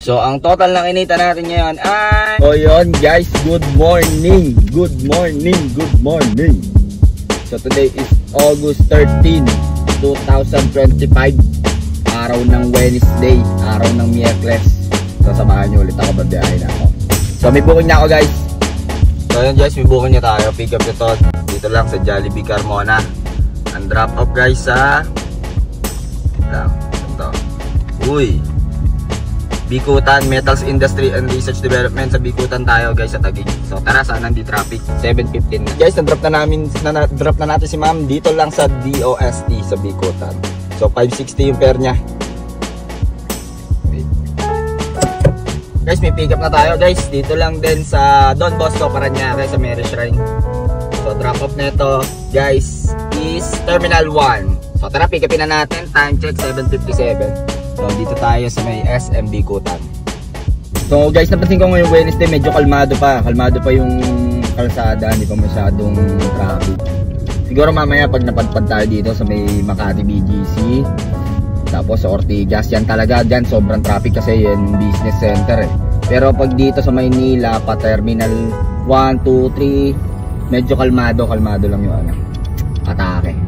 So, ang total ng inita natin ngayon ay... So, yun guys, good morning. Good morning, good morning. So, today is August 13, 2025. Araw ng Wednesday, araw ng Miyerkules. So, samahan nyo ulit ako, babiyahin ako. So, may booking na ako guys. So, yun guys, may booking na tayo. Pick up ito dito lang sa Jollibee Carmona. Ang drop off guys sa... Ito. Uy! Bikutan, Metals Industry and Research Development. Sa Bikutan tayo guys sa Taguig. So tara, saan di traffic. 7:15 na. Guys, na-drop na natin si ma'am dito lang sa DOST sa Bikutan. So 560 yung pair niya. Wait. Guys, may pick up na tayo guys. Dito lang din sa Don Bosco, Paranaque sa Mary Shrine. So drop off nito guys is Terminal 1. So tara, pick upin na natin. Time check 7:57. So dito tayo sa may SM Bikutan. So guys, napansin ko ngayong Wednesday medyo kalmado pa yung kalsada, hindi pa masyadong traffic. Siguro mamaya pag napadpad tayo dito sa may Makati BGC, tapos sa Ortigas, yan talaga dyan sobrang traffic kasi yan business center eh. Pero pag dito sa Maynila pa Terminal 1, 2, 3, medyo kalmado lang yung atake.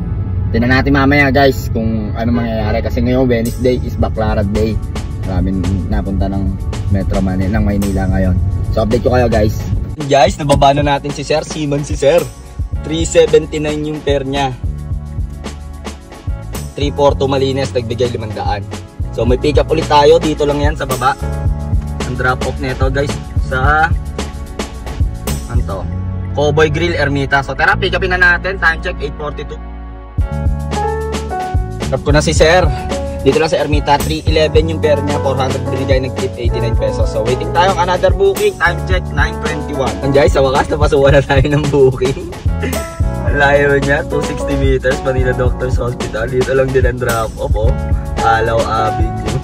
Tingnan natin mamaya guys kung ano mangyayari kasi ngayong Wednesday is Baclaran Day. Maraming napunta ng Metro Manila, ng Maynila ngayon. So update ko kayo guys. Guys, nababa na natin si Sir, Simon si Sir. 379 yung pair niya. 342 Malines, nagbigay 500. So may pick up ulit tayo, dito lang yan sa baba. Ang drop off nito guys sa Cowboy Grill Ermita. So tara, pick upin na natin. Time check 8:42. Drop ko na si Sir. Dito lang sa Ermita, 311 yung pair niya, 400 binigay, nag-tip 89 pesos. So waiting tayo ang another booking. Time check 9:21. And guys, sa wakas napasuhan na tayo ng booking. Ang layo niya, 260 meters, Manila Doctors Hospital. Dito lang din ang drop off, oh. Alaw Avenue.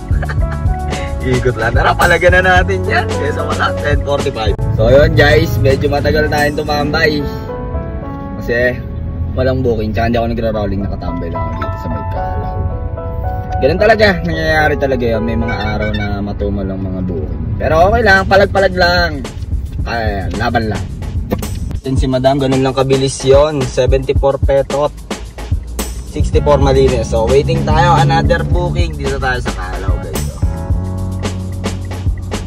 Ikot lang. Tara, palagan na natin yan. Kaya sa wakas, 10:45. So yun guys, medyo matagal tayong tumambay. Kasi walang booking, tsaka hindi ako nagra-rolling, nakatambay lang ako dito sa may Kalaw. Ganun talaga, nangyayari talaga yun. May mga araw na matumal lang mga booking. Pero okay lang, palag-palag lang. Kaya, laban lang. Then si madam, ganun lang kabilis yun. 74 petot, 64 Malines. So waiting tayo, another booking. Dito tayo sa Kalaw guys. So,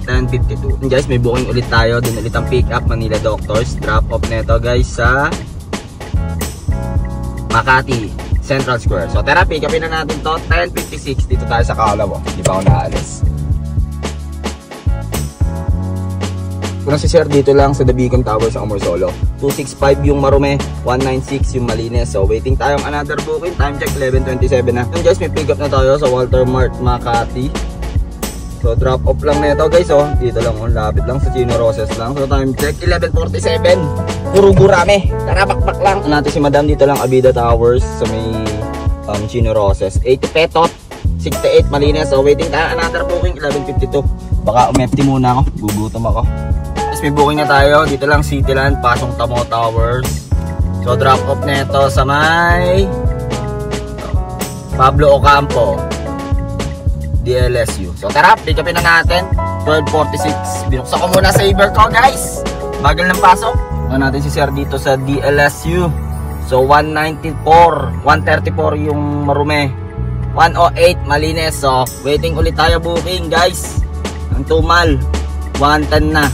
10:52. Guys, may booking ulit tayo. Dun ulit ang pick up, Manila Doctors. Drop off neto guys sa Makati Central Square. So tara, pick upin na natin to. 10:56. Dito tayo sa Kalaw. Hindi pa ako naalis. Kung si Sir dito lang sa The Beacon Tower sa Amorsolo. 265 yung Marume, 196 yung Malines. So waiting tayo ang another booking. Time check 11:27 na. And guys, may pick up na tayo sa Walter Mart Makati. So drop off lang nito guys, oh. Dito lang, lapit lang sa Chino Roses lang. So time check 11:47. Puro gurame. Tara, bakbak lang. Natin si madam dito lang, Abida Towers sa may Chino Roses. 80 petot, 68 Malines. So waiting tayo another booking 11:52. Baka umepti muna ako, gugutom ako. Tapos may booking na tayo. Dito lang Cityland, Pasong Tamo Towers. So drop off nito sa may Pablo Ocampo DLSU. So tara, pick upin na natin. 12:46. Binuksan ko muna saver ko guys. Bagal ng pasok. Ano natin si Sir dito sa DLSU. So 194, 134 yung Marume, 108 Malines. So waiting ulit tayo booking guys. Ang Tumal 110 na.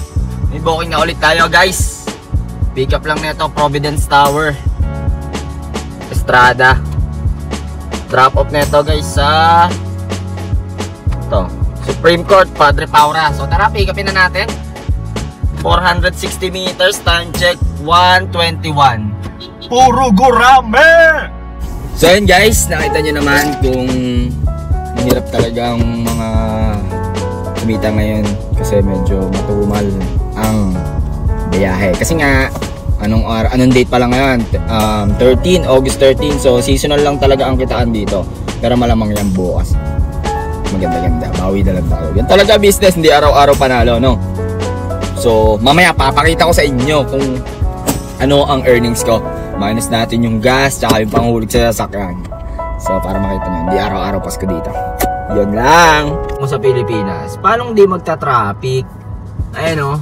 May booking na ulit tayo guys. Pick up lang nito, Providence Tower Estrada. Drop off nito guys sa Supreme Court, Padre Paura. So tara, pick upin na natin. 460 meters, time check 1:21. Puro gurame! So yun guys, nakita nyo naman kung mahirap talagang mga kumita ngayon kasi medyo matumal ang biyahe. Kasi nga, anong date pa lang ngayon? 13, August 13. So seasonal lang talaga ang kitaan dito. Pero malamang yan bukas. Maganda-ganda, bawi na lang tayo. Yan talaga business, hindi araw-araw panalo, no? So mamaya papakita ko sa inyo kung ano ang earnings ko. Minus natin yung gas, tsaka yung panghulog sa sasakyan. So para makita nyo, hindi araw-araw Pasko dito. Yan lang. Kung sa Pilipinas, paano di magta-traffic? Ayan o.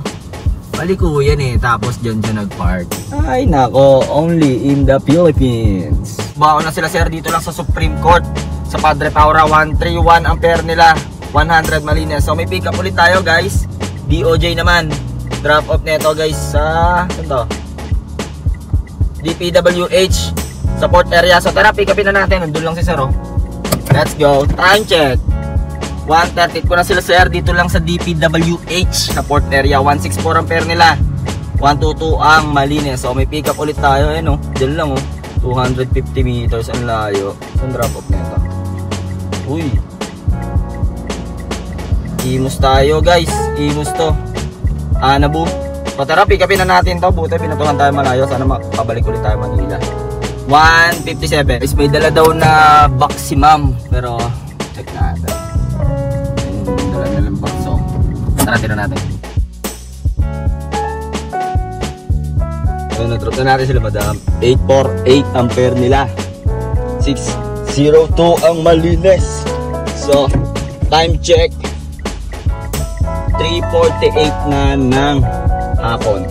Paliko yan eh, tapos dyan siya nag-park. Ay nako, only in the Philippines. Baon na sila sir dito lang sa Supreme Court. Sa Padre Paura, 131 ampere nila, 100 Malinas. So may pick up ulit tayo guys. DOJ naman. Drop off neto guys sa ito, DPWH sa port area. So tara, pick upin na natin. Nandun lang si sir oh. Let's go. Time check 1:30 ko na sila sir dito lang sa DPWH sa port area. 164 ampere nila, 122 ang Malinas. So may pick up ulit tayo eh no. Diyan lang oh, 250 meters ang layo. Saan drop off nito? Uy, Imus tayo guys. Imus to, Anabu. So tara, pick upin na natin to. Buti pinatuhan tayo malayo. Sana makabalik ulit tayo Manila. 157 is may dala daw na box si ma'am. Pero check natin. Dala nilang box. So tara, tira natin. So na-drop na natin sila madam. 848 ampere nila, 602 ang Malinas. So time check 3:48 na ng hapon.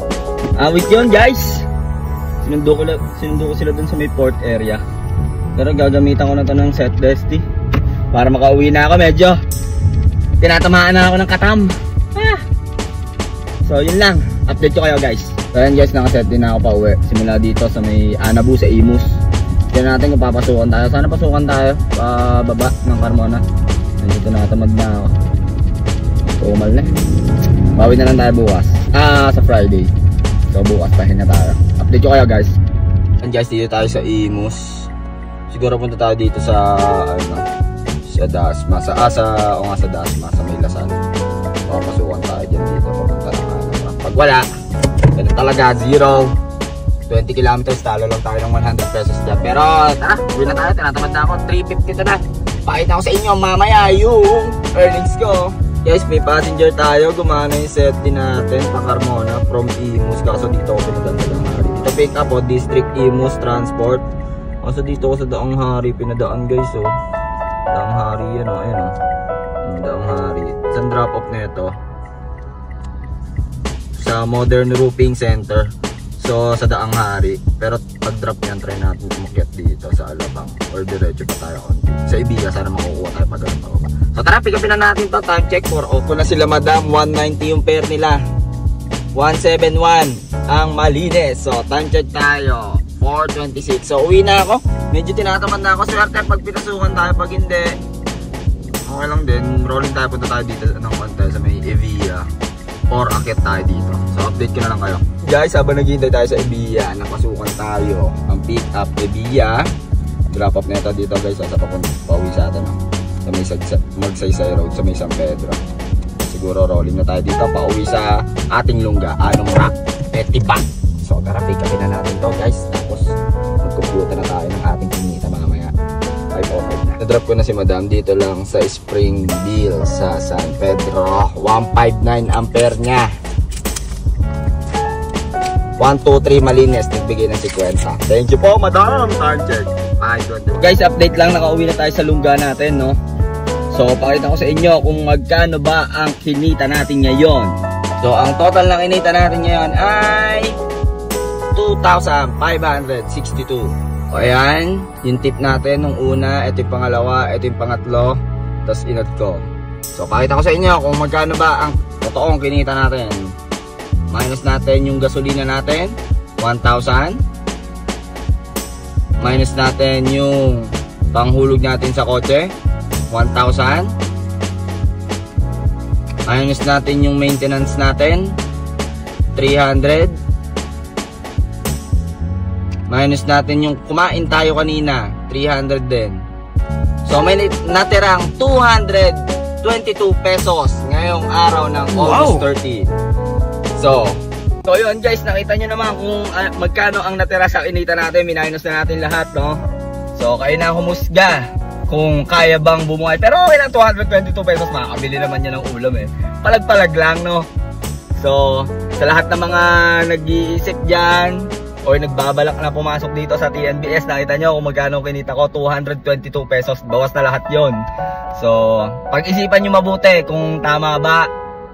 Awit yun guys. Sinundo ko sila dun sa may port area. Pero gagamitan ko na to ng set desti para makauwi na ako. Medyo tinatamaan na ako ng katam. So yun lang, update ko kayo guys. So yun guys, nakaset din na ako pa uwi. Simula dito sa may Anabu sa Imus. Tignan natin kung papasukan tayo. Sana pasukan tayo pababa ng Carmona. Nandito nakatamad na ako. Tumal na. Bawi na lang tayo bukas. Sa Friday. So bukas pahinga tayo. Update ko kayo guys. And guys, dito tayo sa Imus. Siguro punta tayo dito sa ano, sa Dasma. Sa Dasma sa may Lasal. Papasukan tayo dyan dito. Papunta naman. Pag wala, ganun talaga, 0. 20 kilometers, talo lang tayo ng 100 pesos dyan. Pero tara, uwi na tayo. Tinatamad na ako. 350 to na. Pakita ko sa inyo mamaya yung earnings ko. Guys, may passenger tayo. Gumana yung set din natin pa Carmona from Imus. Kaso dito ako pinadaan sa Daang Hari. Dito pick up o District Imus Transport. Kaso dito ako sa Daang Hari pinadaan guys oh. Daang Hari yan o. Ayan o. Daang Hari. Saan drop off na ito? Sa Modern Roofing Center. So sa Daang Hari. Pero pag drop niyan, try natin umakyat dito sa Alabang. Or diretso pa tayo konti. Sa Ibiga, sana makukuha tayo pa ganun pa. So tara, pick upin na natin to. Time check 4. Opo na sila madam. 190 yung pair nila. 171 ang Malinas. So time check tayo 4:26. So uwi na ako. Medyo tinatamad na ako. Swerte pag pinasukan tayo. Pag hindi, okay lang din. Rolling tayo. Punta tayo dito ng konti sa may Evia. Or akit tayo dito. So update ko na lang kayo. Guys, habang naghihintay tayo sa Evia, napasukan tayo. Ang pick up Evia. Drop up nito dito guys. Sa pauwi sa atin sa may Magsaysay Road sa may San Pedro. Siguro rolling na tayo dito pauwi sa ating lungga, Anong Rock, Etiba. So tara, pick upin na natin to guys. Tapos mag-computer na tayo ng ating kinita mamaya. 5:05 na. Na-drop ko na si madam dito lang sa Springville sa San Pedro. 159 ampere nya, 123 Malinas. Nagbigay ng 50. Thank you po madam. Time check. Guys, update lang, nakauwi na tayo sa lungga natin, no? So, pakita ko sa inyo kung magkano ba ang kinita natin ngayon. So, ang total ng kinita natin ngayon ay 2,562. O, ayan, yung tip natin nung una, ito yung pangalawa, ito yung pangatlo, tapos inad ko. So, pakita ko sa inyo kung magkano ba ang totoong kinita natin. Minus natin yung gasolina natin, 1,000. Minus natin yung panghulog natin sa kotse, 1,000. Minus natin yung maintenance natin, 300. Minus natin yung kumain tayo kanina, 300 din. So may natirang 222 pesos ngayong araw ng August 30. So yun guys, nakita nyo naman kung magkano ang natira sa kinita natin. Minus na natin lahat, no? So kayo na humusga kung kaya bang bumuhay. Pero okay lang, 222 pesos, makakabili naman yan ng ulam eh. Palag-palag lang, no? So sa lahat ng mga nag-iisip dyan, or nagbabalak na pumasok dito sa TNBS, nakita nyo kung magkano kinita ko, 222 pesos, bawas na lahat yon. So pag-isipan nyo mabuti kung tama ba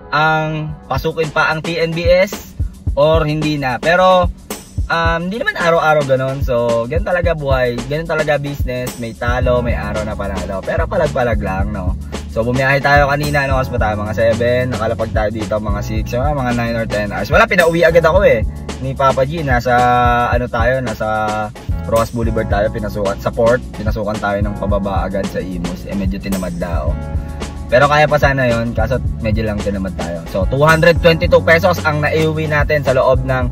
ang pasukin pa ang TNBS or hindi na. Pero hindi naman araw-araw ganon. So ganun talaga buhay, ganun talaga business, may talo, may araw na panalo, pero palag-palag lang, no. So bumiyahe tayo kanina, ano oras ba tayo? Mga 7, nakalapag tayo dito mga 6, mga 9 or 10 hours. Wala, pinauwi agad ako ni Papa G. Nasa ano tayo, nasa Rojas Boulevard tayo, pinasukan sa port, pinasukan tayo ng pababa agad sa Imus. Medyo tinamad daw. Pero kaya pa sana yon, kaso medyo lang tinamad tayo. So 222 pesos ang naiuwi natin sa loob ng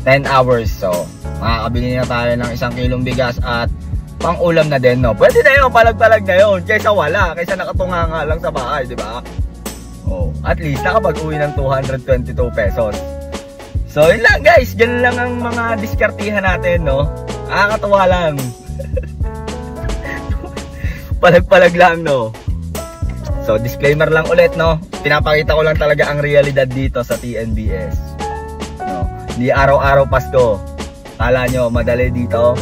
10 hours. So makakabili na tayo ng 1 kilong bigas at pang ulam na din, no. Pwede na yun, palag-palag na yun, kaysa wala, kaysa nakatunga nga lang sa bahay, di ba? Oh, at least nakapag-uwi ng 222 pesos. So yun lang guys, ganun lang ang mga diskartihan natin, no. Nakakatuwa lang. Palag-palag lang, no. So disclaimer lang ulit, no. Pinapakita ko lang talaga ang realidad dito sa TNBS, no. Hindi araw-araw Pasko. Kala nyo madali dito,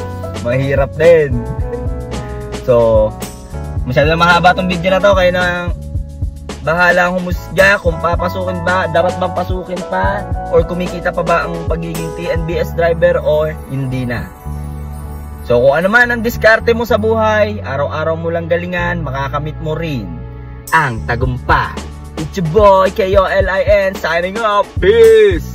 mahirap din. So masyadong mahaba tong video na to, kaya na bahala humusga kung papasukin ba, dapat bang pasukin pa, or kumikita pa ba ang pagiging TNBS driver or hindi na. So kung ano man ang diskarte mo sa buhay, araw-araw mo lang galingan, makakamit mo rin ang tagumpay. It's your boy KOLIN signing up. Peace!